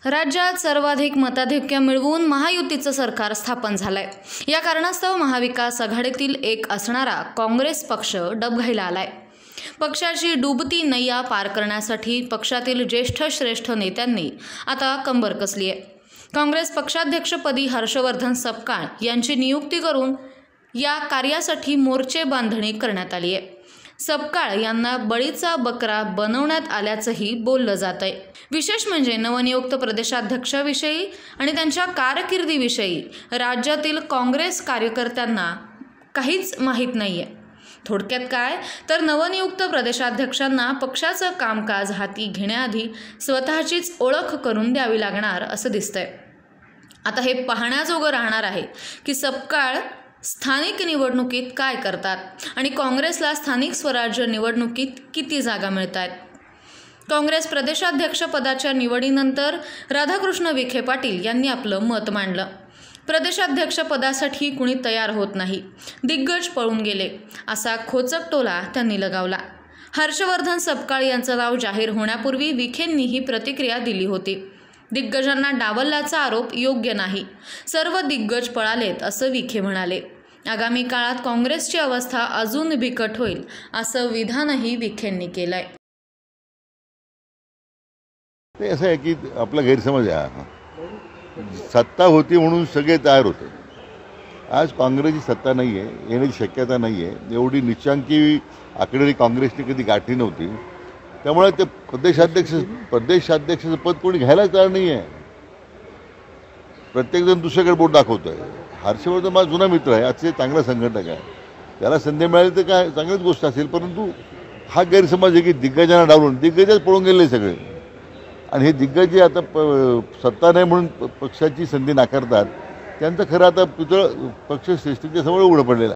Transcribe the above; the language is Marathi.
राज्यात सर्वाधिक मताधिक्य मिळवून महायुतीचं सरकार स्थापन झालंय। या कारणास्तव महाविकास आघाडीतील एक असणारा काँग्रेस पक्ष डबघाईला आलाय। पक्षाची डुबती नैया पार करण्यासाठी पक्षातील ज्येष्ठ श्रेष्ठ नेत्यांनी आता कंबर कसली आहे। काँग्रेस पक्षाध्यक्षपदी हर्षवर्धन सपकाळ यांची नियुक्ती करून या कार्यासाठी मोर्चे बांधणी करण्यात आली आहे। सपकाळ यांना बळीचा बकरा बनवण्यात आल्याचंही बोललं जात आहे। विशेष म्हणजे नवनियुक्त प्रदेशाध्यक्षाविषयी आणि त्यांच्या कारकिर्दीविषयी राज्यातील काँग्रेस कार्यकर्त्यांना काहीच माहीत नाहीये। थोडक्यात काय तर नवनियुक्त प्रदेशाध्यक्षांना पक्षाचं कामकाज हाती घेण्याआधी स्वतःचीच ओळख करून द्यावी लागणार असं दिसतंय। आता हे पाहण्याजोगं राहणार आहे की सपकाळ स्थानिक निवडणुकीत काय करतात आणि काँग्रेसला स्थानिक स्वराज्य निवडणुकीत किती जागा मिळतात। काँग्रेस प्रदेशाध्यक्षपदाच्या निवडीनंतर राधाकृष्ण विखे पाटील यांनी आपलं मत मांडलं। प्रदेशाध्यक्षपदासाठी कुणी तयार होत नाही, दिग्गज पळून गेले असा खोचक टोला त्यांनी लगावला। हर्षवर्धन सपकाळ यांचं नाव जाहीर होण्यापूर्वी विखेंनी ही प्रतिक्रिया दिली होती। दिग्गजांना डावलल्याचा आरोप योग्य नाही, सर्व दिग्गज पळालेत असं विखे म्हणाले। आगामी काळात काँग्रेसची अवस्था अजून बिकट होईल असं विधानही विखेंनी केलंय। ते असं आहे की आपला गैरसमज आहे, सत्ता होती म्हणून सगळे तयार होते। आज काँग्रेसची सत्ता नाही आहे, येण्याची शक्यता नाही आहे। एवढी निचांकी आकडेवारी काँग्रेसने कधी गाठली नव्हती। त्यामुळे ते प्रदेशाध्यक्षाचं पद कोणी घ्यायला तयार नाही आहे। प्रत्येकजण दुसऱ्याकडे बोट दाखवतो आहे। हर्षवर्धन माझा जुना मित्र आहे, आजचे चांगला संघटक आहे, त्याला संधी मिळाली तर काय चांगलीच गोष्ट असेल। परंतु हा गैरसमज आहे की दिग्गजांना डावलून दिग्गजच पळून गेले सगळे, आणि हे दिग्गज आता सत्ता नाही म्हणून पक्षाची संधी नाकारतात, त्यांचं खरं आता पुतळं पक्षश्रेष्ठीच्या समोर उघडं पडलेलं आहे।